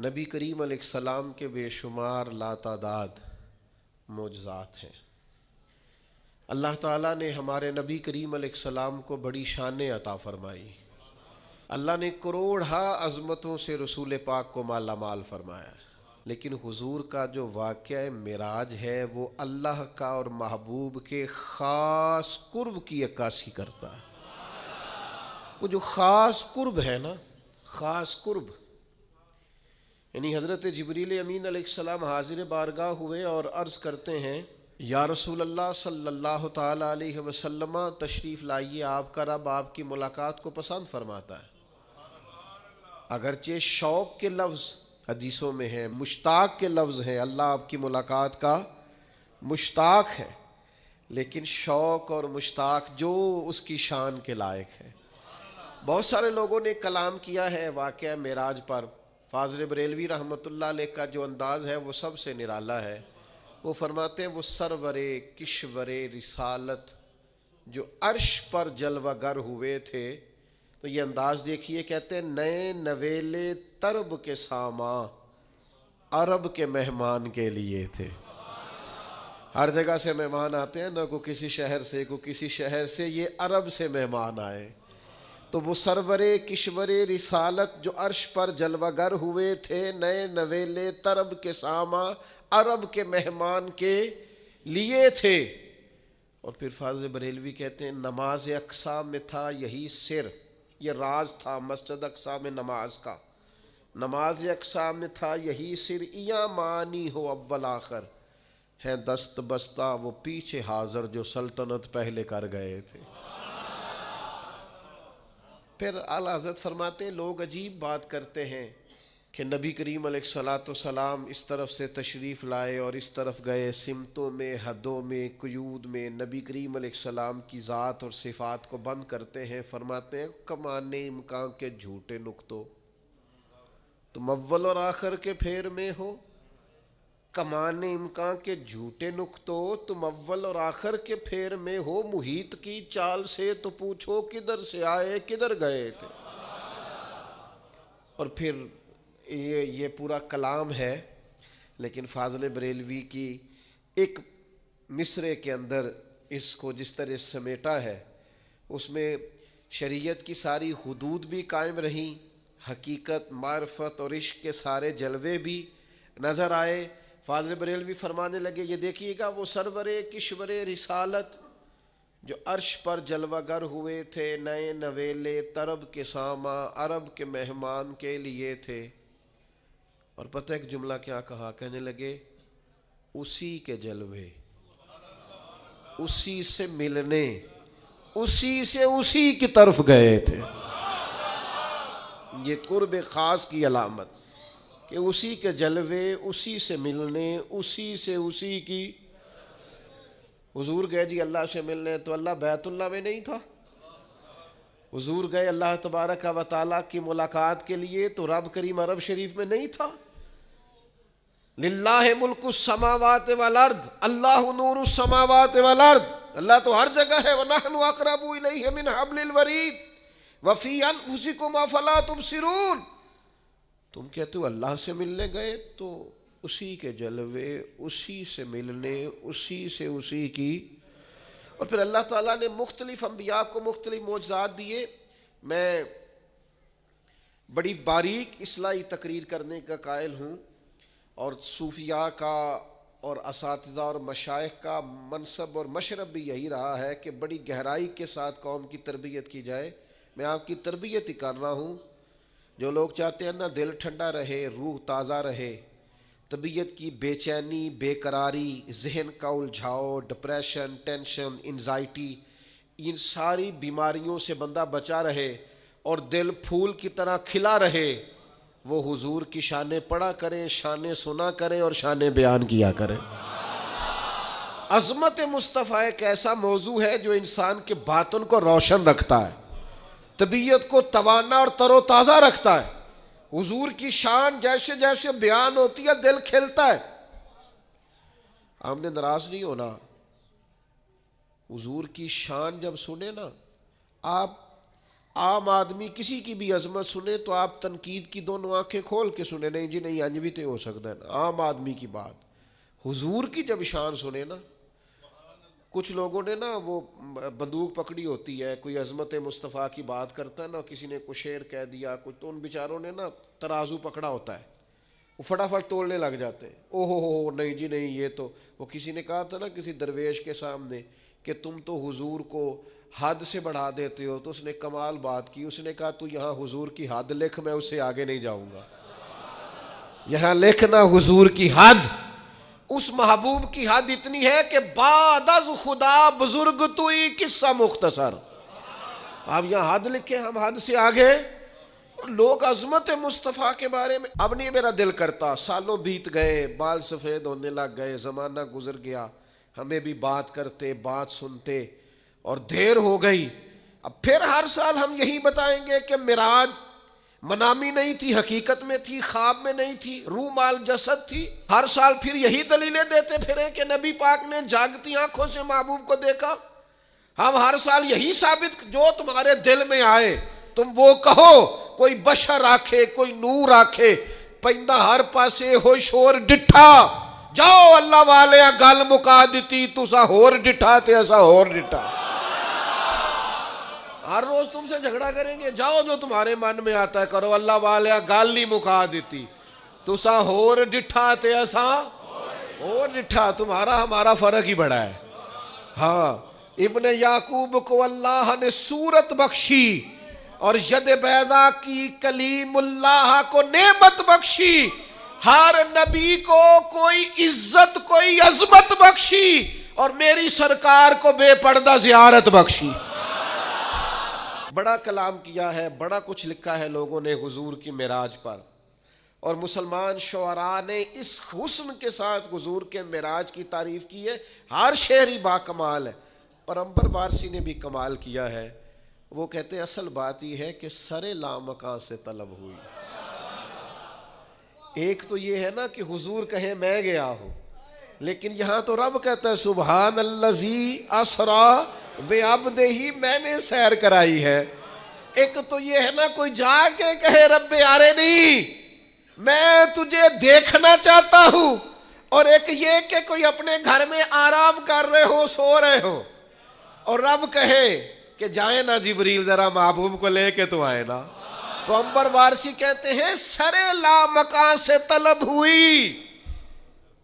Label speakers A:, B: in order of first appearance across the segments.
A: نبی کریم علیہ السلام کے بے شمار لاتعداد معجزات ہیں۔ اللہ تعالیٰ نے ہمارے نبی کریم علیہ السلام کو بڑی شانیں عطا فرمائی۔ اللہ نے کروڑہا عظمتوں سے رسول پاک کو مالا مال فرمایا، لیکن حضور کا جو واقعہ معراج ہے وہ اللہ کا اور محبوب کے خاص قرب کی عکاسی کرتا ہے۔ وہ جو خاص قرب ہے نا، خاص قرب، یعنی حضرت جبریل امین علیہ السلام حاضر بارگاہ ہوئے اور عرض کرتے ہیں یا رسول اللہ صلی اللہ تعالی علیہ وسلم تشریف لائیے، آپ کا رب آپ کی ملاقات کو پسند فرماتا ہے۔ اگرچہ شوق کے لفظ حدیثوں میں ہیں، مشتاق کے لفظ ہیں، اللہ آپ کی ملاقات کا مشتاق ہے، لیکن شوق اور مشتاق جو اس کی شان کے لائق ہے۔ بہت سارے لوگوں نے کلام کیا ہے واقعہ معراج پر۔ فاضل بریلوی رحمۃ اللہ علیہ کا جو انداز ہے وہ سب سے نرالا ہے۔ وہ فرماتے ہیں وہ سرور کشور رسالت جو عرش پر جلوہ گر ہوئے تھے، تو یہ انداز دیکھیے، کہتے ہیں نئے نویلے طرب کے ساما عرب کے مہمان کے لیے تھے۔ ہر جگہ سے مہمان آتے ہیں نہ، کو کسی شہر سے، کو کسی شہر سے، یہ عرب سے مہمان آئے۔ تو وہ سرور کشور رسالت جو عرش پر جلوہ گر ہوئے تھے، نئے نویلے طرب کے ساما عرب کے مہمان کے لیے تھے۔ اور پھر فاضل بریلوی کہتے ہیں نماز اقصیٰ میں تھا یہی سر، یہ راز تھا مسجد اقصیٰ میں نماز کا۔ نماز اقصیٰ میں تھا یہی سر، ایا معنی ہو اول آخر، ہیں دست بستہ وہ پیچھے حاضر جو سلطنت پہلے کر گئے تھے۔ پھر اعلیٰ حضرت فرماتے ہیں لوگ عجیب بات کرتے ہیں کہ نبی کریم علیہ السلام اس طرف سے تشریف لائے اور اس طرف گئے، سمتوں میں، حدوں میں، قیود میں نبی کریم علیہ السلام کی ذات اور صفات کو بند کرتے ہیں۔ فرماتے ہیں کمان امکان کے جھوٹے نقطوں، تم اول اور آخر کے پھیر میں ہو۔ کمان امکان کے جھوٹے نقطوں، تم اول اور آخر کے پھیر میں ہو۔ محیط کی چال سے تو پوچھو کدھر سے آئے کدھر گئے تھے۔ اور پھر یہ پورا کلام ہے، لیکن فاضل بریلوی کی ایک مصرے کے اندر اس کو جس طرح سمیٹا ہے، اس میں شریعت کی ساری حدود بھی قائم رہیں، حقیقت، معرفت اور عشق کے سارے جلوے بھی نظر آئے۔ فاضل بریلوی فرمانے لگے یہ دیکھیے گا وہ سرور کشور رسالت جو عرش پر جلوہ گر ہوئے تھے، نئے نویلے طرب کے ساما عرب کے مہمان کے لیے تھے۔ اور پتہ ایک جملہ کیا کہا، کہنے لگے اسی کے جلوے، اسی سے ملنے، اسی سے اسی کی طرف گئے تھے۔ یہ قرب خاص کی علامت کہ اسی کے جلوے، اسی سے ملنے، اسی سے اسی کی۔ حضور گئے جی اللہ سے ملنے، تو اللہ بیت اللہ میں نہیں تھا۔ حضور گئے اللہ تبارک و تعالیٰ کی ملاقات کے لیے، تو رب کریم عرب شریف میں نہیں تھا۔ للہ ملک السماوات والارض، اللہ نور السماوات والارض، اللہ تو ہر جگہ ہے۔ وَنَحْنُ أَقْرَبُ إِلَيْهِ مِنْ حَبْلِ الْوَرِيدِ وَفِي أَنفُسِكُمْ أَفَلَا تُبْصِرُونَ۔ تم کہتے ہو اللہ سے ملنے گئے، تو اسی کے جلوے، اسی سے ملنے، اسی سے اسی کی۔ اور پھر اللہ تعالیٰ نے مختلف انبیاء کو مختلف معجزات دیے۔ میں بڑی باریک اصلاحی تقریر کرنے کا قائل ہوں، اور صوفیاء کا اور اساتذہ اور مشائخ کا منصب اور مشرب بھی یہی رہا ہے کہ بڑی گہرائی کے ساتھ قوم کی تربیت کی جائے۔ میں آپ کی تربیت ہی کر رہا ہوں۔ جو لوگ چاہتے ہیں نا دل ٹھنڈا رہے، روح تازہ رہے، طبیعت کی بے چینی، بے قراری، ذہن کا الجھاؤ، ڈپریشن، ٹینشن، انزائٹی، ان ساری بیماریوں سے بندہ بچا رہے اور دل پھول کی طرح کھلا رہے، وہ حضور کی شانیں پڑھا کریں، شانیں سنا کریں اور شانیں بیان کیا کریں۔ عظمت مصطفیٰ ایک ایسا موضوع ہے جو انسان کے باطن کو روشن رکھتا ہے، طبیعت کو توانا اور تر و تازہ رکھتا ہے۔ حضور کی شان جیسے جیسے بیان ہوتی ہے دل کھلتا ہے۔ ہم نے ناراض نہیں ہونا، حضور کی شان جب سنے نا، آپ عام آدمی کسی کی بھی عظمت سنے تو آپ تنقید کی دونوں آنکھیں کھول کے سنے، نہیں جی نہیں انج بھی تو ہو سکتا ہے نا، عام آدمی کی بات۔ حضور کی جب شان سنے نا، کچھ لوگوں نے نا وہ بندوق پکڑی ہوتی ہے، کوئی عظمت مصطفیٰ کی بات کرتا ہے نا، کسی نے کوئی شعر کہہ دیا کچھ، تو ان بیچاروں نے نا ترازو پکڑا ہوتا ہے، وہ فٹافٹ تولنے لگ جاتے ہیں، او ہو نہیں جی نہیں یہ تو، وہ کسی نے کہا تھا نا کسی درویش کے سامنے کہ تم تو حضور کو حد سے بڑھا دیتے ہو، تو اس نے کمال بات کی، اس نے کہا تو یہاں حضور کی حد لکھ، میں اس سے آگے نہیں جاؤں گا، یہاں لکھنا حضور کی حد، اس محبوب کی حد اتنی ہے کہ بعد از خدا بزرگ توئی قصہ مختصر، آپ یہاں حد لکھیں، ہم حد سے آگے۔ لوگ عظمت مصطفیٰ کے بارے میں، اب نہیں میرا دل کرتا، سالوں بیت گئے، بال سفید ہونے لگ گئے، زمانہ گزر گیا، ہمیں بھی بات کرتے بات سنتے اور دیر ہو گئی، اب پھر ہر سال ہم یہی بتائیں گے کہ معراج منامی نہیں تھی، حقیقت میں تھی، خواب میں نہیں تھی، روح مال جسد تھی، ہر سال پھر یہی دلیلیں دیتے پھریں کہ نبی پاک نے جاگتی آنکھوں سے محبوب کو دیکھا، ہم ہر سال یہی ثابت، جو تمہارے دل میں آئے تم وہ کہو، کوئی بشر آکھے کوئی نور آکھے، پہندہ ہر پاسے ہوئی شور ڈٹھا، جاؤ اللہ والے گل مکا دیتی، تسا ہور ڈٹھا تے ایسا ہور ڈٹھا، ہر روز تم سے جھگڑا کریں گے، جاؤ جو تمہارے من میں آتا ہے کرو، اللہ والے گل ہی مکا دیتی، تسا ہور ڈٹھا تے ایسا ہور ڈٹھا، تمہارا ہمارا فرق ہی بڑا ہے۔ ہاں ابن یعقوب کو اللہ نے صورت بخشی اور ید بیضا کی کلیم اللہ کو نعمت بخشی، ہر نبی کو کوئی عزت کوئی عظمت بخشی، اور میری سرکار کو بے پردہ زیارت بخشی۔ بڑا کلام کیا ہے، بڑا کچھ لکھا ہے لوگوں نے حضور کی معراج پر، اور مسلمان شعراء نے اس حسن کے ساتھ حضور کے معراج کی تعریف کی ہے، ہر شعری با کمال ہے، اور پیغمبر وارسی نے بھی کمال کیا ہے، وہ کہتے ہیں اصل بات یہ ہے کہ سر لامکاں سے طلب ہوئی۔ ایک تو یہ ہے نا کہ حضور کہیں میں گیا ہوں، لیکن یہاں تو رب کہتا ہے سبحان الذی اسرا بعبدہ، میں نے سیر کرائی ہے۔ ایک تو یہ ہے نا کوئی جا کے کہے رب آرے نہیں میں تجھے دیکھنا چاہتا ہوں، اور ایک یہ کہ کوئی اپنے گھر میں آرام کر رہے ہو سو رہے ہو اور رب کہے کہ جائیں نا جبریل ذرا محبوب کو لے کے تو آئے نا۔ تو پیغمبر وارسی کہتے ہیں سر لامکاں سے طلب ہوئی،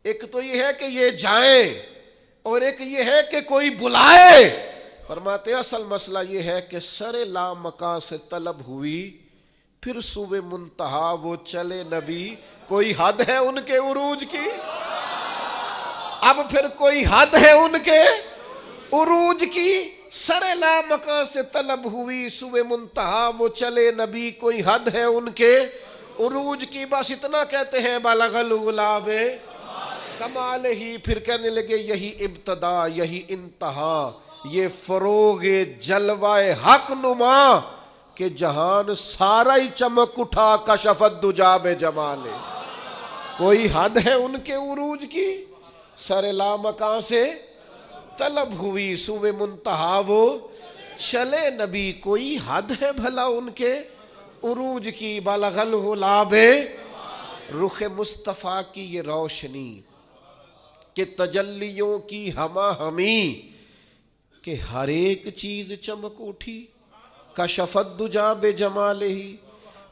A: ایک تو یہ ہے کہ یہ جائیں، اور ایک یہ ہے کہ کوئی بلائے۔ فرماتے ہیں اصل مسئلہ یہ ہے کہ سر لامکاں سے طلب ہوئی، پھر سوئے منتہا وہ چلے نبی، کوئی حد ہے ان کے عروج کی؟ اب پھر کوئی حد ہے ان کے عروج کی؟ سر لامکاں سے طلب ہوئی، سوئے منتہا وہ چلے نبی، کوئی حد ہے ان کے عروج کی؟ بس اتنا کہتے ہیں بلغ العلا کمال ہی، پھر کہنے لگے یہی ابتدا یہی انتہا، یہ فروغ جلوہ حق نما، کہ جہان سارا ہی چمک اٹھا کشفت دجا بے جمالے۔ کوئی حد ہے ان کے عروج کی؟ سر لامکاں سے طلب ہوئی، سوئے منتہا وہ چلے نبی، کوئی حد ہے بھلا ان کے عروج کی؟ بلغ العلا رخ مصطفیٰ کی یہ روشنی کہ تجلیوں کی ہما ہمی، کہ ہر ایک چیز چمک اٹھی کشفت دجا بے جمالہ ہی،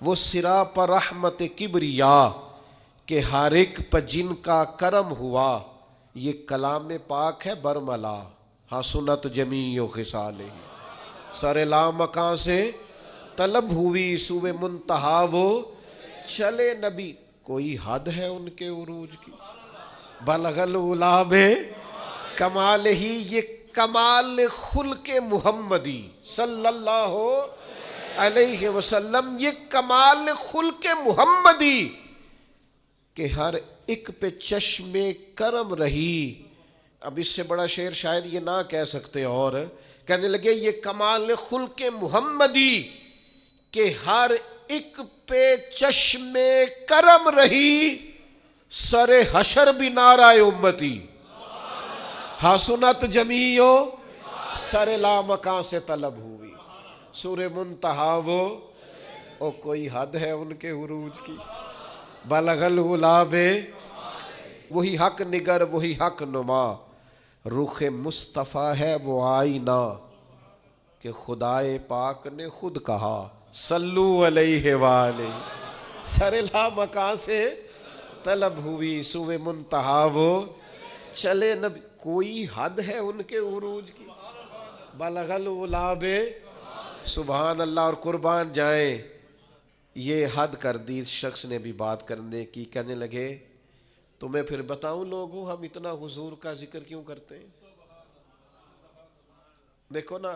A: وہ سرا پر رحمت کبریا، کہ ہر ایک پر جن کا کرم ہوا، یہ کلام پاک ہے برملا، حسنت جمیع خصالہ۔ سر لامکاں سے طلب ہوئی، سوئے منتہا وہ چلے نبی، کوئی حد ہے ان کے عروج کی؟ بلغ العلا کمال ہی، یہ کمال خلق محمدی صلی اللہ علیہ وسلم، یہ کمال خلق محمدی کہ ہر ایک پہ چشم کرم رہی۔ اب اس سے بڑا شعر شاید یہ نہ کہہ سکتے، اور کہنے لگے یہ کمال خلق محمدی کہ ہر ایک پہ چشم کرم رہی، سر حشر بھی نعرہ امتی، حسنت جمیع سر لامکاں سے طلب ہوئی۔ سورہ منتہا وہ او کوئی حد ہے ان کے عروج کی، بلغ العلا بے، وہی حق نگر وہی حق نما، رخ مصطفیٰ ہے وہ آئینہ کہ خدائے پاک نے خود کہا صلو علیہ وآلہ، سر لا مکان سے طلب ہوئی، سوئے منتہا وہ چلے نبی، کوئی حد ہے ان کے عروج کی، بلغ العلا بے، سبحان اللہ، اور قربان جائیں یہ حد کر دی اس شخص نے بھی بات کرنے کی، کہنے لگے تمہیں پھر بتاؤں لوگوں ہم اتنا حضور کا ذکر کیوں کرتے ہیں؟ دیکھو نا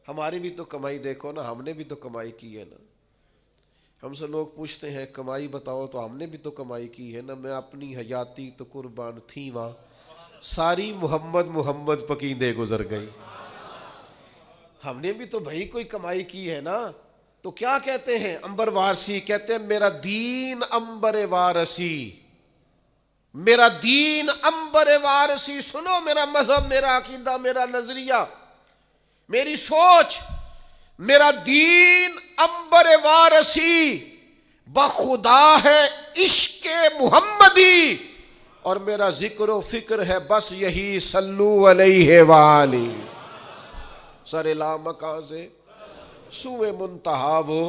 A: ہماری بھی تو کمائی، دیکھو نا ہم نے بھی تو کمائی کی ہے نا، ہم سے لوگ پوچھتے ہیں کمائی بتاؤ تو ہم نے بھی تو کمائی کی ہے نا، میں اپنی حیاتی تو قربان تھی وہاں، ساری محمد محمد پکیندے گزر گئی، ہم نے بھی تو بھائی کوئی کمائی کی ہے نا، تو کیا کہتے ہیں انبر وارسی، کہتے ہیں میرا دین انبر وارسی، میرا دین انبر وارسی، سنو میرا مذہب، میرا عقیدہ، میرا نظریہ، میری سوچ، میرا دین انبر وارسی بخدا ہے عشق محمدی، اور میرا ذکر و فکر ہے بس یہی صلو علیہ وآلہ، سر لا مکان سے سوئے منتہا وہ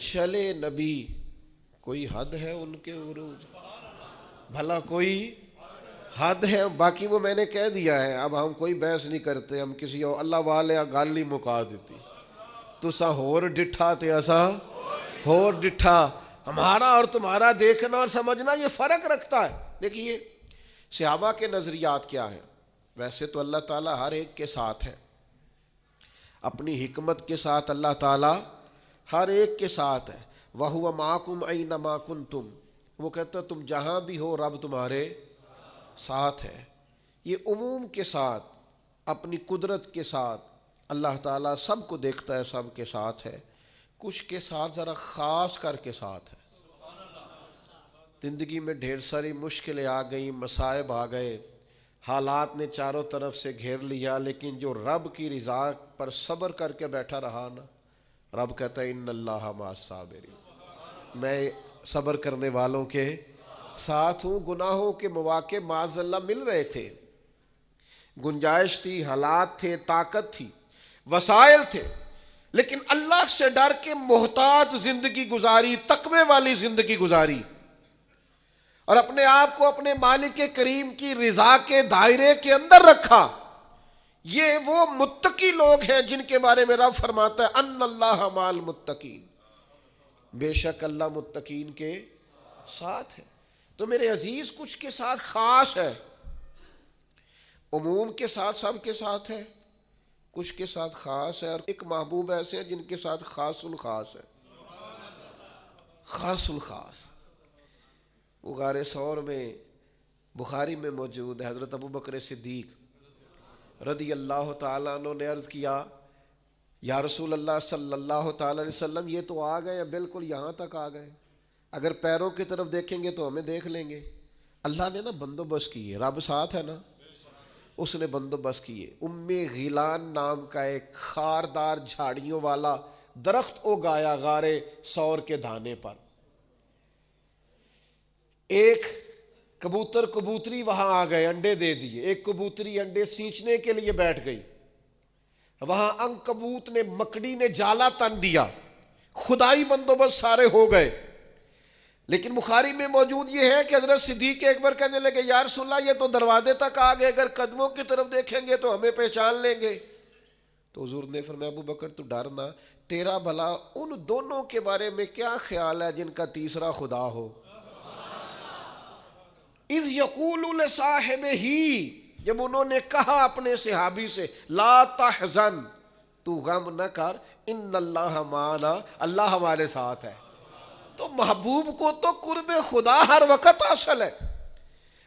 A: چلے نبی، کوئی حد ہے ان کے عروج، بھلا کوئی حد ہے؟ باقی وہ میں نے کہہ دیا ہے، اب ہم کوئی بحث نہیں کرتے، ہم کسی اور اللہ والے گل نہیں مکا دیتی، تسا ہور ڈٹھا تے اسا ہور ڈٹھا، ہمارا اور تمہارا دیکھنا اور سمجھنا یہ فرق رکھتا ہے۔ دیکھیے صحابہ کے نظریات کیا ہیں، ویسے تو اللہ تعالیٰ ہر ایک کے ساتھ ہے، اپنی حکمت کے ساتھ اللہ تعالیٰ ہر ایک کے ساتھ ہے، وَهُوَ مَعَكُمْ أَيْنَمَا كُنْتُمْ، وہ کہتا ہے تم جہاں بھی ہو رب تمہارے ساتھ ہے، یہ عموم کے ساتھ، اپنی قدرت کے ساتھ اللہ تعالیٰ سب کو دیکھتا ہے، سب کے ساتھ ہے، کچھ کے ساتھ ذرا خاص کر کے ساتھ ہے۔ زندگی میں ڈھیر ساری مشکلیں آ گئیں، مصائب آ گئے، حالات نے چاروں طرف سے گھیر لیا، لیکن جو رب کی رضا پر صبر کر کے بیٹھا رہا نا، رب کہتا ہے ان اللہ مع الصابرین، میں صبر کرنے والوں کے ساتھ ہوں۔ گناہوں کے مواقع معاذ اللہ مل رہے تھے، گنجائش تھی، حالات تھے، طاقت تھی، وسائل تھے، لیکن اللہ سے ڈر کے محتاط زندگی گزاری، تقوی والی زندگی گزاری، اور اپنے آپ کو اپنے مالک کریم کی رضا کے دائرے کے اندر رکھا۔ یہ وہ متقی لوگ ہیں جن کے بارے میں رب فرماتا ہے ان اللہ مع المتقین، بے شک اللہ متقین کے ساتھ ہے۔ تو میرے عزیز کچھ کے ساتھ خاص ہے، عموم کے ساتھ سب کے ساتھ ہے، کچھ کے ساتھ خاص ہے، اور ایک محبوب ایسے ہیں جن کے ساتھ خاص الخاص ہے، خاص الخاص۔ وہ غار ثور میں بخاری میں موجود ہے، حضرت ابو بکر صدیق رضی اللہ تعالیٰ عنہ نے عرض کیا یا رسول اللہ صلی اللہ تعالیٰ علیہ وسلم، یہ تو آ گئے، بالکل یہاں تک آ گئے، اگر پیروں کی طرف دیکھیں گے تو ہمیں دیکھ لیں گے۔ اللہ نے نا بندوبست کیے، رب ساتھ ہے نا، اس نے بندوبست کیے۔ ام غیلان نام کا ایک خاردار جھاڑیوں والا درخت اگایا غار ثور کے دھانے پر، ایک کبوتر کبوتری وہاں آ گئے، انڈے دے دیے، ایک کبوتری انڈے سینچنے کے لیے بیٹھ گئی، وہاں عنکبوت نے، مکڑی نے جالا تن دیا، خدائی بندوبست سارے ہو گئے۔ لیکن بخاری میں موجود یہ ہے کہ حضرت صدیق اکبر کہنے لگے یا رسول اللہ یہ تو دروازے تک آ گئے، اگر قدموں کی طرف دیکھیں گے تو ہمیں پہچان لیں گے۔ تو حضور نے فرمایا ابو بکر تو ڈرنا، تیرا بھلا ان دونوں کے بارے میں کیا خیال ہے جن کا تیسرا خدا ہو؟ اذ یقول لصاحبہ، جب انہوں نے کہا اپنے صحابی سے لا تحزن، تو غم نہ کر، ان اللہ معنا، اللہ ہمارے ساتھ ہے۔ تو محبوب کو تو قرب خدا ہر وقت حاصل ہے۔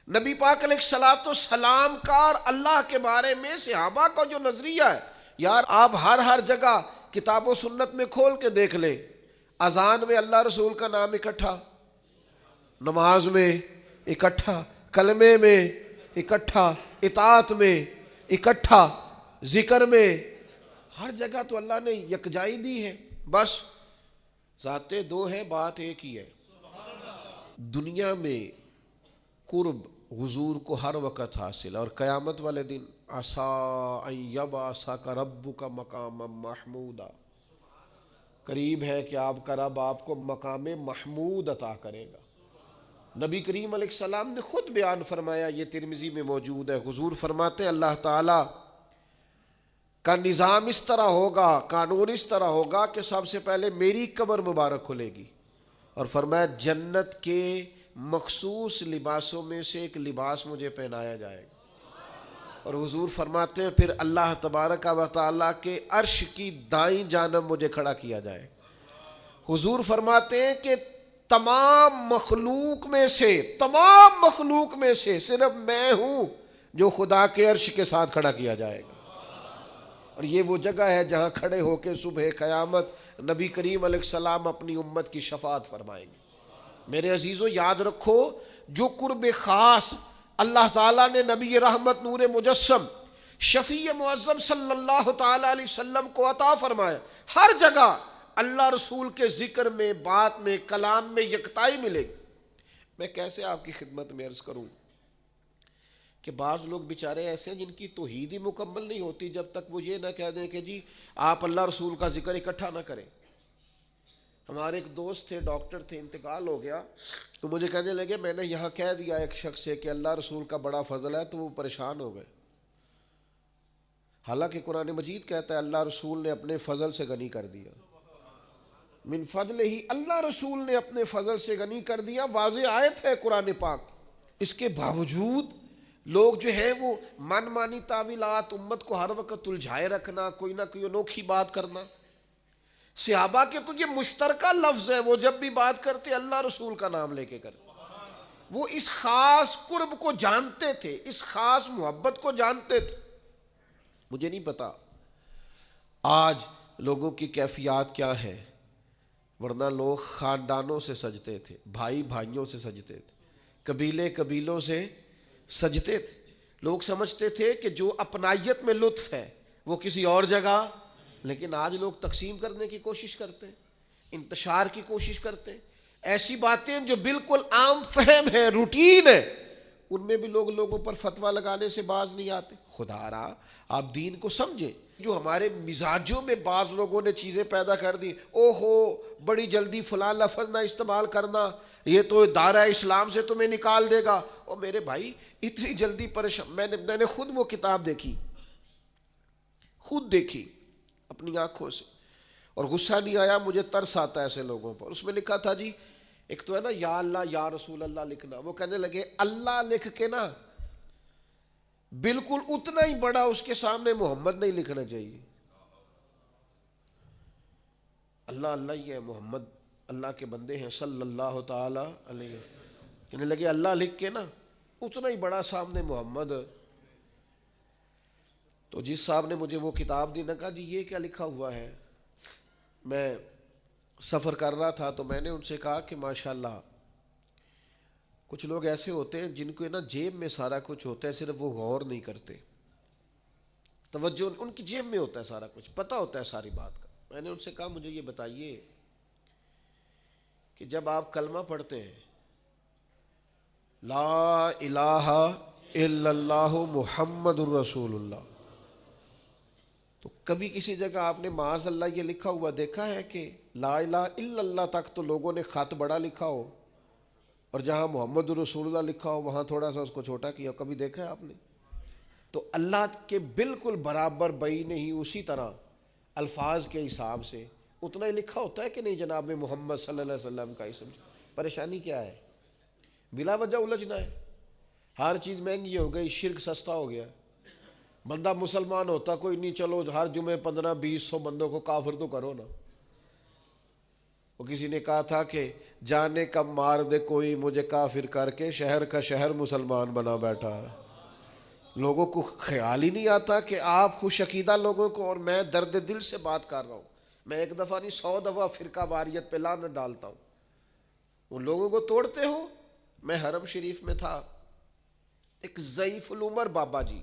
A: نبی پاک علیہ الصلوۃ والسلام کا اور اللہ کے بارے میں صحابہ کا جو نظریہ ہے، یار آپ ہر جگہ کتاب و سنت میں کھول کے دیکھ لیں، اذان میں اللہ رسول کا نام اکٹھا، نماز میں اکٹھا، کلمے میں اکٹھا، اطاعت میں اکٹھا، ذکر میں، ہر جگہ تو اللہ نے یکجائی دی ہے، بس ذاتیں دو ہیں، بات ایک ہی ہے۔ دنیا میں قرب حضور کو ہر وقت حاصل، اور قیامت والے دن عسیٰ ان یبعثک ربک مقاما محمودا، قریب ہے کہ آپ کا رب آپ کو مقام محمود عطا کرے گا۔ نبی کریم علیہ السلام نے خود بیان فرمایا، یہ ترمذی میں موجود ہے، حضور فرماتے ہیں اللہ تعالیٰ کا نظام اس طرح ہوگا، قانون اس طرح ہوگا کہ سب سے پہلے میری قبر مبارک کھلے گی، اور فرمایا جنت کے مخصوص لباسوں میں سے ایک لباس مجھے پہنایا جائے گا، اور حضور فرماتے ہیں پھر اللہ تبارک و تعالیٰ کے عرش کی دائیں جانب مجھے کھڑا کیا جائے گا۔ حضور فرماتے ہیں کہ تمام مخلوق میں سے صرف میں ہوں جو خدا کے عرش کے ساتھ کھڑا کیا جائے گا، اور یہ وہ جگہ ہے جہاں کھڑے ہو کے صبح قیامت نبی کریم علیہ السلام اپنی امت کی شفاعت فرمائیں گے۔ میرے عزیزو یاد رکھو، جو قرب خاص اللہ تعالیٰ نے نبی رحمت نور مجسم شفیع معظم صلی اللہ تعالیٰ علیہ وسلم کو عطا فرمایا، ہر جگہ اللہ رسول کے ذکر میں، بات میں، کلام میں یکتائی ملے گی۔ میں کیسے آپ کی خدمت میں عرض کروں کہ بعض لوگ بیچارے ایسے ہیں جن کی توحید ہی مکمل نہیں ہوتی جب تک وہ یہ نہ کہہ دیں کہ جی آپ اللہ رسول کا ذکر اکٹھا نہ کریں۔ ہمارے ایک دوست تھے، ڈاکٹر تھے، انتقال ہو گیا، تو مجھے کہنے لگے میں نے یہاں کہہ دیا ایک شخص سے کہ اللہ رسول کا بڑا فضل ہے، تو وہ پریشان ہو گئے، حالانکہ قرآن مجید کہتا ہے اللہ رسول نے اپنے فضل سے غنی کر دیا، من فضل ہی، اللہ رسول نے اپنے فضل سے غنی کر دیا، واضح آیت ہے قرآن پاک۔ اس کے باوجود لوگ جو ہیں وہ من مانی تعویلات، امت کو ہر وقت الجھائے رکھنا، کوئی نہ کوئی انوکھی بات کرنا۔ صحابہ کے تو یہ مشترکہ لفظ ہے، وہ جب بھی بات کرتے اللہ رسول کا نام لے کے کرتے، وہ اس خاص قرب کو جانتے تھے، اس خاص محبت کو جانتے تھے۔ مجھے نہیں پتا آج لوگوں کی کیفیات کیا ہے، ورنہ لوگ خاندانوں سے سجتے تھے، بھائی بھائیوں سے سجتے تھے، قبیلے قبیلوں سے سجتے تھے۔ لوگ سمجھتے تھے کہ جو اپنائیت میں لطف ہے وہ کسی اور جگہ، لیکن آج لوگ تقسیم کرنے کی کوشش کرتے ہیں، انتشار کی کوشش کرتے ہیں، ایسی باتیں جو بالکل عام فہم ہے، روٹین ہے، ان میں بھی لوگوں پر فتویٰ لگانے سے باز نہیں آتے۔ خدا را آپ دین کو سمجھیں۔ جو ہمارے مزاجوں میں بعض لوگوں نے چیزیں پیدا کر دی، او ہو بڑی جلدی فلاں لفظ نہ استعمال کرنا، یہ تو دائرہ اسلام سے تمہیں نکال دے گا۔ اور میرے بھائی اتنی جلدی پریشان، میں نے خود وہ کتاب دیکھی، خود دیکھی اپنی آنکھوں سے، اور غصہ نہیں آیا، مجھے ترس آتا ہے ایسے لوگوں پر۔ اس میں لکھا تھا جی، ایک تو ہے نا یا اللہ یا رسول اللہ لکھنا، وہ کہنے لگے اللہ لکھ کے نا بالکل اتنا ہی بڑا اس کے سامنے محمد نہیں لکھنا چاہیے۔ اللہ اللہ ہی ہے، محمد اللہ کے بندے ہیں صلی اللہ تعالی علیہ، کہنے لگے اللہ لکھ کے نا اتنا ہی بڑا سامنے محمد۔ تو جس صاحب نے مجھے وہ کتاب دی، نے کہا جی یہ کیا لکھا ہوا ہے؟ میں سفر کر رہا تھا تو میں نے ان سے کہا کہ ماشاءاللہ کچھ لوگ ایسے ہوتے ہیں جن کو نا جیب میں سارا کچھ ہوتا ہے، صرف وہ غور نہیں کرتے، توجہ ان کی جیب میں ہوتا ہے، سارا کچھ پتہ ہوتا ہے ساری بات کا۔ میں نے ان سے کہا مجھے یہ بتائیے کہ جب آپ کلمہ پڑھتے ہیں لا الہ الا اللہ محمد الرسول اللہ، تو کبھی کسی جگہ آپ نے معاذ اللہ یہ لکھا ہوا دیکھا ہے کہ لا الہ الا اللہ تک تو لوگوں نے خط بڑا لکھا ہو، اور جہاں محمد رسول اللہ لکھا ہو وہاں تھوڑا سا اس کو چھوٹا کیا؟ کبھی دیکھا ہے آپ نے؟ تو اللہ کے بالکل برابر بئی نہیں، اسی طرح الفاظ کے حساب سے اتنا ہی لکھا ہوتا ہے کہ نہیں جناب محمد صلی اللہ علیہ وسلم کا اسم؟ پریشانی کیا ہے؟ بلا وجہ الجھنا ہے، ہر چیز مہنگی ہو گئی، شرک سستا ہو گیا، بندہ مسلمان ہوتا کوئی نہیں، چلو ہر جمعے 15-20 بندوں کو کافر تو کرو نا۔ وہ کسی نے کہا تھا کہ جانے کب مار دے کوئی مجھے کافر کر کے، شہر کا شہر مسلمان بنا بیٹھا ہے۔ لوگوں کو خیال ہی نہیں آتا کہ آپ خوش عقیدہ لوگوں کو، اور میں درد دل سے بات کر رہا ہوں، میں ایک دفعہ نہیں 100 دفعہ فرقہ واریت پہ لعنت ڈالتا ہوں، ان لوگوں کو توڑتے ہو۔ میں حرم شریف میں تھا، ایک ضعیف العمر بابا جی،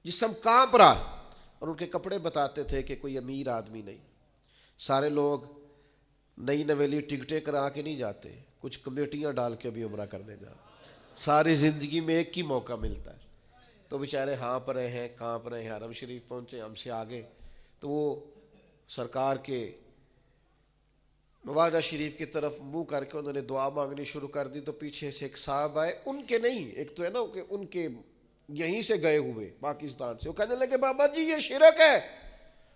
A: جسم کانپ رہا، اور ان کے کپڑے بتاتے تھے کہ کوئی امیر آدمی نہیں. سارے لوگ نئی نویلی ٹکٹیں کرا کے نہیں جاتے, کچھ کمیٹیاں ڈال کے بھی عمرہ کرنے جاتے. ساری زندگی میں ایک ہی موقع ملتا ہے. تو بیچارے ہانپ رہے ہیں, کانپ رہے ہیں, حرم شریف پہنچے ہم سے آگے. تو وہ سرکار کے مواجہ شریف کی طرف منہ کر کے انہوں نے دعا مانگنی شروع کر دی. تو پیچھے سے ایک صاحب آئے, ان کے نہیں, ایک تو ہے نا کہ ان کے یہیں سے گئے ہوئے پاکستان سے. وہ کہنے لگے بابا جی یہ شرک ہے,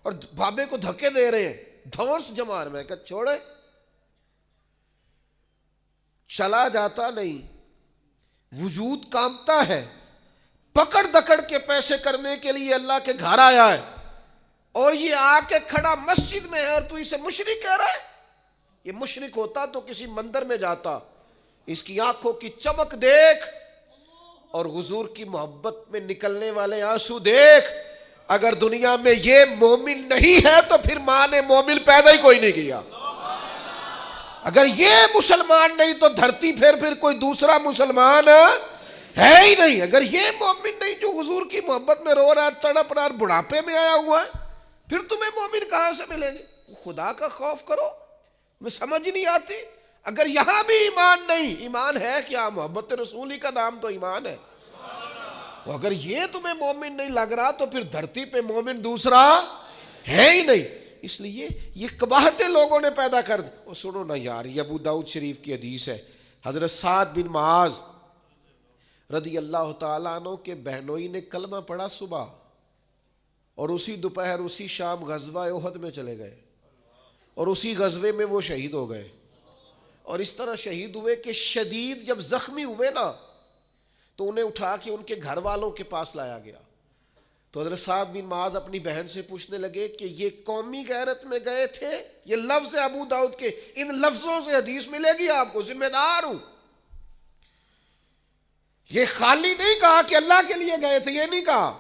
A: اور بابے کو دھکے دے رہے ہیں, دھونس جمار. میں کہا چھوڑے, چلا جاتا نہیں, وجود کانپتا ہے, پکڑ دکڑ کے پیسے کرنے کے لیے اللہ کے گھر آیا ہے, اور یہ آ کے کھڑا مسجد میں ہے اور تو اسے مشرک کہہ رہا ہے. یہ مشرک ہوتا تو کسی مندر میں جاتا. اس کی آنکھوں کی چمک دیکھ اور حضور کی محبت میں نکلنے والے آنسو دیکھ. اگر دنیا میں یہ مومن نہیں ہے تو پھر ماں نے مومن پیدا ہی کوئی نہیں کیا. اگر یہ مسلمان نہیں تو دھرتی پھر کوئی دوسرا مسلمان ہے ہی نہیں. اگر یہ مومن نہیں جو حضور کی محبت میں رو رہا, تڑپ رہا, بڑھاپے میں آیا ہوا ہے, پھر تمہیں مومن کہاں سے ملیں گے؟ خدا کا خوف کرو, میں سمجھ نہیں آتی. اگر یہاں بھی ایمان نہیں, ایمان ہے کیا؟ محبت رسول ہی کا نام تو ایمان ہے. تو اگر یہ تمہیں مومن نہیں لگ رہا تو پھر دھرتی پہ مومن دوسرا ہے ہی نہیں. اس لیے یہ قباحتیں لوگوں نے پیدا کر دی. اور سنو نا یار, یہ ابو داؤد شریف کی حدیث ہے. حضرت سعد بن معاذ رضی اللہ تعالیٰ عنہ کے بہنوئی نے کلمہ پڑھا صبح, اور اسی دوپہر اسی شام غزوہ احد میں چلے گئے, اور اسی غزوے میں وہ شہید ہو گئے. اور اس طرح شہید ہوئے کہ شدید جب زخمی ہوئے نا تو انہیں اٹھا کے ان کے گھر والوں کے پاس لایا گیا. تو حضرت سعد بن معاذ اپنی بہن سے پوچھنے لگے کہ یہ قومی غیرت میں گئے تھے, یہ لفظ ابو داؤد کے, ان لفظوں سے حدیث ملے گی آپ کو, ذمہ دار ہوں. یہ خالی نہیں کہا کہ اللہ کے لیے گئے تھے, یہ نہیں کہا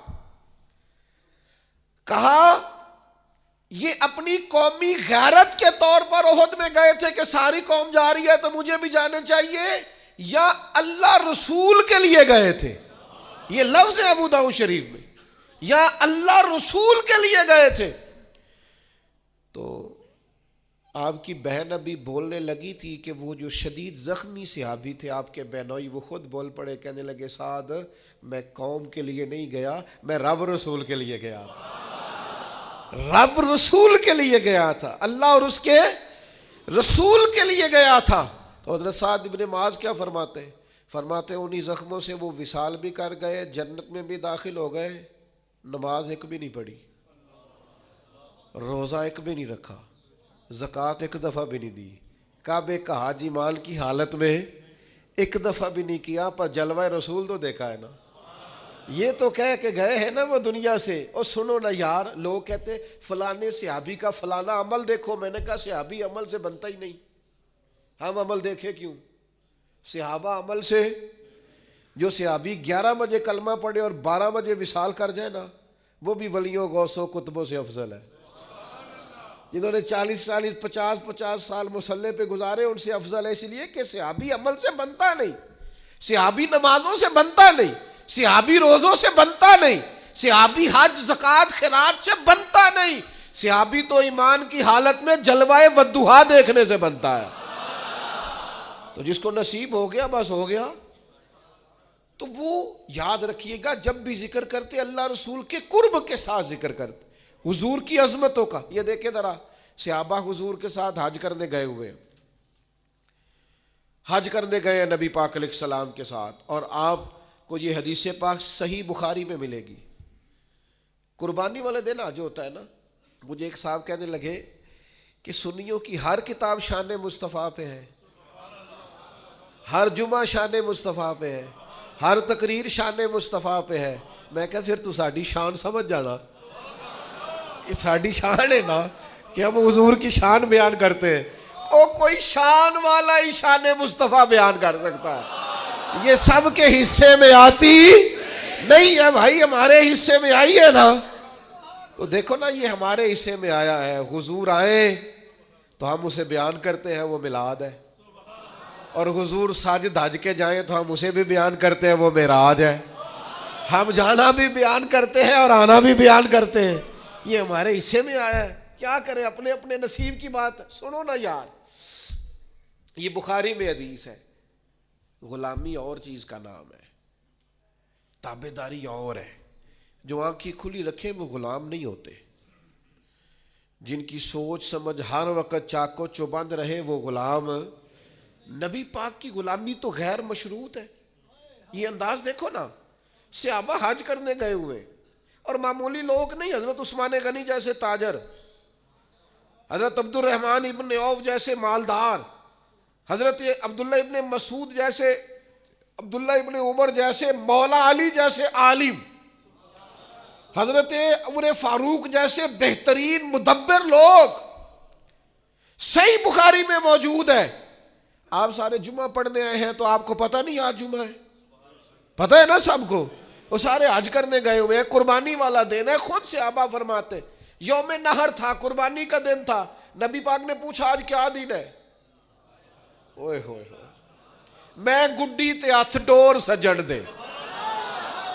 A: یہ اپنی قومی غیرت کے طور پر احد میں گئے تھے کہ ساری قوم جا رہی ہے تو مجھے بھی جانا چاہیے, یا اللہ رسول کے لیے گئے تھے. یہ لفظ ہے ابو داؤد شریف میں, یا اللہ رسول کے لیے گئے تھے. تو آپ کی بہن ابھی بولنے لگی تھی کہ وہ جو شدید زخمی صحابی تھے آپ کے بہنوئی, وہ خود بول پڑے, کہنے لگے سعد میں قوم کے لیے نہیں گیا, میں رب رسول کے لیے گیا تھا. رب رسول کے لیے گیا تھا, اللہ اور اس کے رسول کے لیے گیا تھا. تو حضرت سعد بن معاذ کیا فرماتے انہی زخموں سے وہ وصال بھی کر گئے, جنت میں بھی داخل ہو گئے, نماز ایک بھی نہیں پڑھی, روزہ ایک بھی نہیں رکھا, زکوٰۃ ایک دفعہ بھی نہیں دی, کعبے کا حج ایمان کی حالت میں ایک دفعہ بھی نہیں کیا, پر جلوہ رسول تو دیکھا ہے نا. یہ تو کہہ کے گئے ہیں نا وہ دنیا سے. اور سنو نا یار, لوگ کہتے فلانے صحابی کا فلانا عمل دیکھو. میں نے کہا صحابی عمل سے بنتا ہی نہیں, ہم عمل دیکھے کیوں؟ صحابہ عمل سے, جو صحابی 11 بجے کلمہ پڑھے اور 12 بجے وصال کر جائے نا, وہ بھی ولیوں غوثوں کتبوں سے افضل ہے. جنہوں نے 40 50 سال مصلی پہ گزارے ان سے افضل ہے, اس لیے کہ صحابی عمل سے بنتا نہیں, صحابی نمازوں سے بنتا نہیں, صحابی روزوں سے بنتا نہیں, صحابی حج زکوٰۃ خیرات سے بنتا نہیں. صحابی تو ایمان کی حالت میں جلوہ والضحیٰ دیکھنے سے بنتا ہے. تو جس کو نصیب ہو گیا بس ہو گیا. تو وہ یاد رکھیے گا, جب بھی ذکر کرتے اللہ رسول کے قرب کے ساتھ ذکر کرتے, حضور کی عظمتوں کا. یہ دیکھیں ذرا, صحابہ حضور کے ساتھ حج کرنے گئے ہوئے, حج کرنے گئے نبی پاک علیہ السلام کے ساتھ, اور آپ کو یہ حدیث پاک صحیح بخاری میں ملے گی. قربانی والے دن آج ہوتا ہے نا, مجھے ایک صاحب کہنے لگے کہ سنیوں کی ہر کتاب شان مصطفیٰ پہ ہے, ہر جمعہ شان مصطفیٰ پہ ہے, ہر تقریر شان مصطفیٰ پہ ہے. میں کہا پھر تو ساڈی شان سمجھ جانا, یہ ساڈی شان ہے نا کہ ہم حضور کی شان بیان کرتے ہیں. کوئی شان والا ہی شان مصطفیٰ بیان کر سکتا ہے, یہ سب کے حصے میں آتی نہیں ہے بھائی, ہمارے حصے میں آئی ہے نا. تو دیکھو نا, یہ ہمارے حصے میں آیا ہے. حضور آئے تو ہم اسے بیان کرتے ہیں, وہ میلاد ہے. اور حضور ساجد حج کے جائیں تو ہم اسے بھی بیان کرتے ہیں, وہ معراج ہے. ہم جانا بھی بیان کرتے ہیں اور آنا بھی بیان کرتے ہیں. یہ ہمارے حصے میں آیا ہے، کیا کریں، اپنے اپنے نصیب کی بات ہے۔ سنو نا یار، یہ بخاری میں حدیث ہے، غلامی اور چیز کا نام ہے، تابعداری اور ہے۔ جو آنکھیں کھلی رکھے وہ غلام نہیں ہوتے، جن کی سوچ سمجھ ہر وقت چاقو چوبند رہے وہ غلام۔ نبی پاک کی غلامی تو غیر مشروط ہے۔ یہ انداز دیکھو نا، صحابہ حج کرنے گئے ہوئے اور معمولی لوگ نہیں، حضرت عثمان غنی جیسے تاجر، حضرت عبد الرحمن ابن عوف جیسے مالدار، حضرت عبداللہ ابن مسعود جیسے، عبداللہ ابن عمر جیسے، مولا علی جیسے عالم، حضرت عمر فاروق جیسے بہترین مدبر لوگ صحیح بخاری میں موجود ہے۔ آپ سارے جمعہ پڑھنے آئے ہیں تو آپ کو پتہ نہیں آج جمعہ ہے، پتہ ہے نا سب کو، وہ سارے حج کرنے گئے ہوئے ہیں، قربانی والا دن ہے۔ خود صحابہ فرماتے یوم نہر تھا، قربانی کا دن تھا، نبی پاک نے پوچھا آج کیا دن ہے؟ اوئے ہوئے ہوئے، میں گڈی تے ہاتھ ڈور سجڑ دے،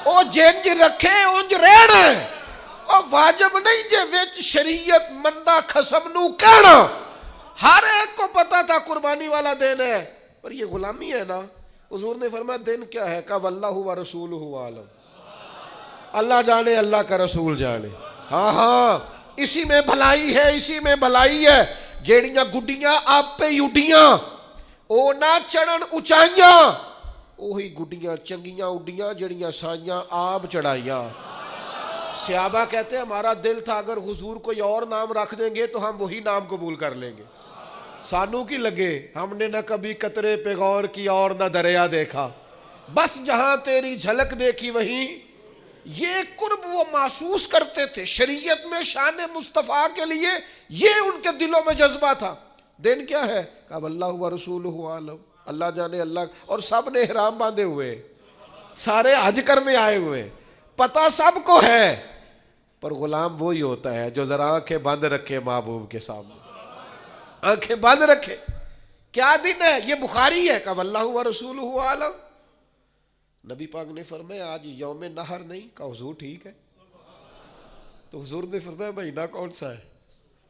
A: او جنج رکھے اونج رہنا ہے، او واجب نہیں جے وچ شریعت مندہ خسم نو کہنا۔ ہر ایک کو پتا تھا قربانی والا دن ہے، پر یہ غلامی ہے نا۔ حضور نے فرمایا دن کیا ہے؟ کہا واللہ و رسولہ عالم، اللہ جانے، اللہ کا رسول جانے۔ ہاں ہاں، اسی میں بھلائی ہے، اسی میں بھلائی ہے۔ جیڑیاں گڈیاں آپ پہ اڈیاں، او نہ چڑھن اچائیاں، وہی گڈیاں چنگیاں اڈیاں جیڑیاں سائیاں آپ چڑھائیاں۔ صحابہ کہتے ہیں ہمارا دل تھا اگر حضور کوئی اور نام رکھ دیں گے تو ہم وہی نام قبول کر لیں گے، سانو کی لگے، ہم نے نہ کبھی قطرے پہ غور کی اور نہ دریا دیکھا، بس جہاں تیری جھلک دیکھی وہیں۔ یہ قرب وہ محسوس کرتے تھے، شریعت میں شان مصطفیٰ کے لیے یہ ان کے دلوں میں جذبہ تھا۔ دن کیا ہے؟ کہا واللہ و رسولہ عالم، اللہ جانے، اللہ۔ اور سب نے احرام باندھے ہوئے، سارے حج کرنے آئے ہوئے، پتہ سب کو ہے، پر غلام وہی ہوتا ہے جو ذرا آنکھیں بند رکھے محبوب کے سامنے، آنکھیں بند رکھے۔ کیا دن ہے؟ یہ بخاری ہے۔ کہا واللہ و رسولہ عالم۔ نبی پاک نے فرمایا آج یوم نہر نہیں؟ کہا حضور ٹھیک ہے۔ تو حضور نے فرمایا مہینہ کون سا ہے؟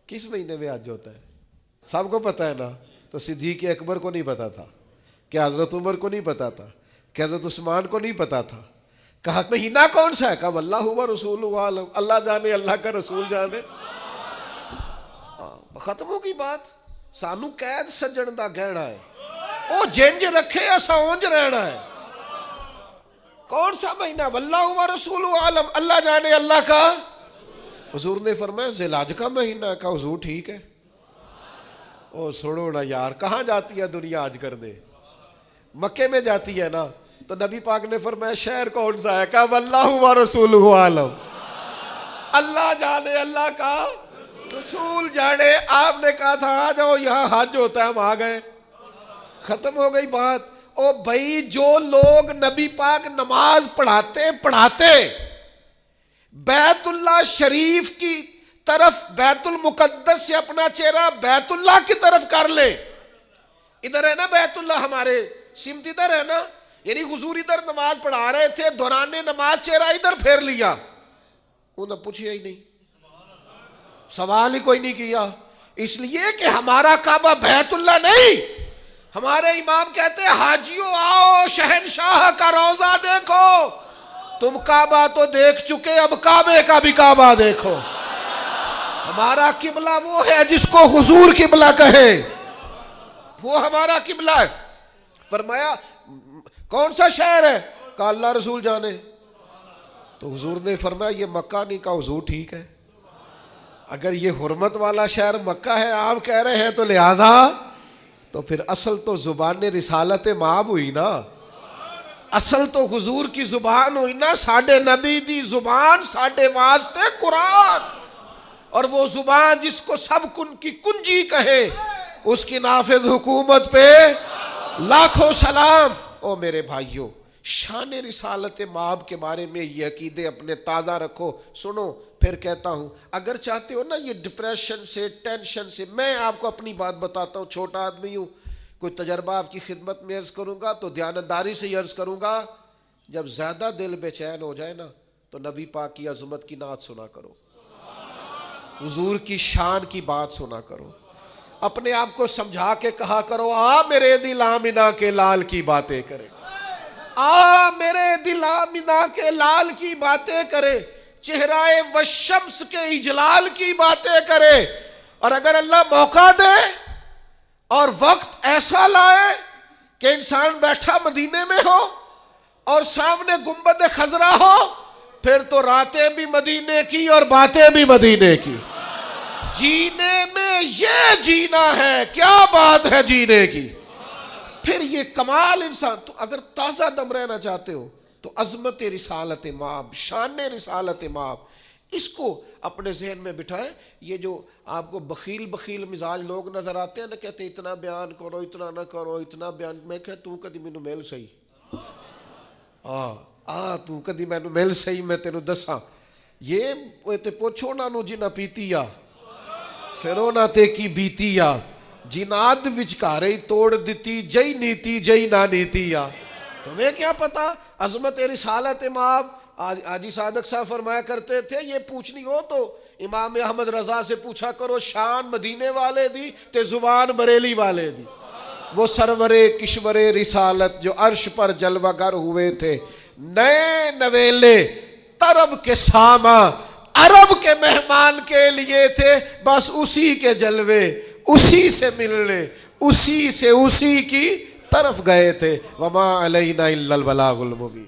A: کس مہینے میں حج ہوتا ہے؟ سب کو پتہ ہے نا۔ تو صدیق اکبر کو نہیں پتا تھا، کہ حضرت عمر کو نہیں پتا تھا، کہ حضرت عثمان کو نہیں پتا تھا۔ کہا مہینہ کون سا ہے؟ کہا واللہ و رسولہ عالم، اللہ جانے، اللہ کا رسول جانے۔ ختم ہو گئی بات۔ سانو قید سجن دا گہنا ہے، او جنج رکھے اسا اونج رہنا ہے۔ کون سا مہینہ؟ واللہ و رسولہ عالم، اللہ جانے، اللہ کا۔ حضور نے فرمایا ذی الحج کا مہینہ ہے۔ کہا حضور ٹھیک ہے۔ او سنو نا یار، کہاں جاتی ہے دنیا حج کرنے؟ مکے میں جاتی ہے نا۔ تو نبی پاک نے فرمایا شہر کون سا ہے؟ کہا واللہ و رسولہ عالم، اللہ جانے، اللہ کا رسول جانے۔ آپ نے کہا تھا آ جاؤ یہاں حج ہوتا ہے، ہم آ گئے، ختم ہو گئی بات۔ او بھائی، جو لوگ نبی پاک نماز پڑھاتے بیت اللہ شریف کی طرف، بیت المقدس سے اپنا چہرہ بیت اللہ کی طرف کر لے، ادھر ہے نا بیت اللہ، ہمارے سمت ادھر ہے نا، یعنی حضور ادھر نماز پڑھا رہے تھے، دوران نماز چہرہ ادھر پھیر لیا، انہیں پوچھیا ہی نہیں، سوال ہی کوئی نہیں کیا، اس لیے کہ ہمارا کعبہ بیت اللہ نہیں۔ ہمارے امام کہتے ہیں حاجیوں آؤ شہنشاہ کا روضہ دیکھو، تم کعبہ تو دیکھ چکے، اب کعبے کا بھی کعبہ دیکھو۔ ہمارا قبلہ وہ ہے جس کو حضور قبلہ کہے، وہ ہمارا قبلہ ہے۔ فرمایا کون سا شہر ہے؟ کہا اللہ رسول جانے۔ تو حضور نے فرمایا یہ مکہ نہیں؟ کہا حضور ٹھیک ہے۔ اگر یہ حرمت والا شہر مکہ ہے آپ کہہ رہے ہیں، تو لہذا تو پھر اصل تو زبان رسالت مآب ہوئی نا، اصل تو حضور کی زبان ہوئی نا، ساڈے نبی دی زبان، ساڈے واسطے قرآن، اور وہ زبان جس کو سب کن کی کنجی کہے، اس کی نافذ حکومت پہ لاکھوں سلام۔ او میرے بھائیوں، شان رسالت مآب کے بارے میں یہ عقیدے اپنے تازہ رکھو۔ سنو پھر کہتا ہوں، اگر چاہتے ہو نا یہ ڈپریشن سے، ٹینشن سے، میں آپ کو اپنی بات بتاتا ہوں، چھوٹا آدمی ہوں، کوئی تجربہ آپ کی خدمت میں عرض کروں گا تو دیانتداری سے ہی عرض کروں گا، جب زیادہ دل بے چین ہو جائے نا تو نبی پاک کی عظمت کی نعت سنا کرو۔ حضور کی شان کی بات سنا کرو، اپنے آپ کو سمجھا کے کہا کرو آ میرے دل آمنہ کے لال کی باتیں کرے، آ میرے دل آمنہ کے لال کی باتیں کرے، چہرہ والشمس کے اجلال کی باتیں کرے۔ اور اگر اللہ موقع دے اور وقت ایسا لائے کہ انسان بیٹھا مدینے میں ہو اور سامنے گنبد خضرا ہو، پھر تو راتیں بھی مدینے کی اور باتیں بھی مدینے کی۔ جینے میں یہ جینا ہے، کیا بات ہے جینے کی۔ پھر یہ کمال انسان، تو اگر تازہ دم رہنا چاہتے ہو تو عظمت رسالت مآب، شان رسالت مآب، اس کو اپنے ذہن میں بٹھائیں۔ یہ جو آپ کو بخیل بخیل مزاج لوگ نظر آتے ہیں نا، کہتے ہیں اتنا بیان کرو، اتنا نہ کرو، اتنا بیان، میں کہتا ہوں کدی مینوں مل سہی، تو کدی مینوں مل سہی، میں تینوں دساں۔ یہ تے پوچھو انہاں نوں جنہاں پیتی آ، پھر انہاں تے کی بیتی آ، جناد وچکارے توڑ دیتی، جئی نیتی جئی نہ نیتی آ۔ تمہیں کیا پتا عظمت رسالت مآب۔ حاجی صادق صاحب فرمایا کرتے تھے یہ پوچھنی ہو تو امام احمد رضا سے پوچھا کرو، شان مدینے والے دی تے زبان بریلی والے دی۔ وہ سرور کشور رسالت جو عرش پر جلوہ گر ہوئے تھے، نئے نویلے طرب کے ساماں عرب کے مہمان کے لیے تھے، بس اسی کے جلوے اسی سے ملنے، اسی سے اسی کی طرف گئے تھے۔ وما علینا الا البلاغ المبین۔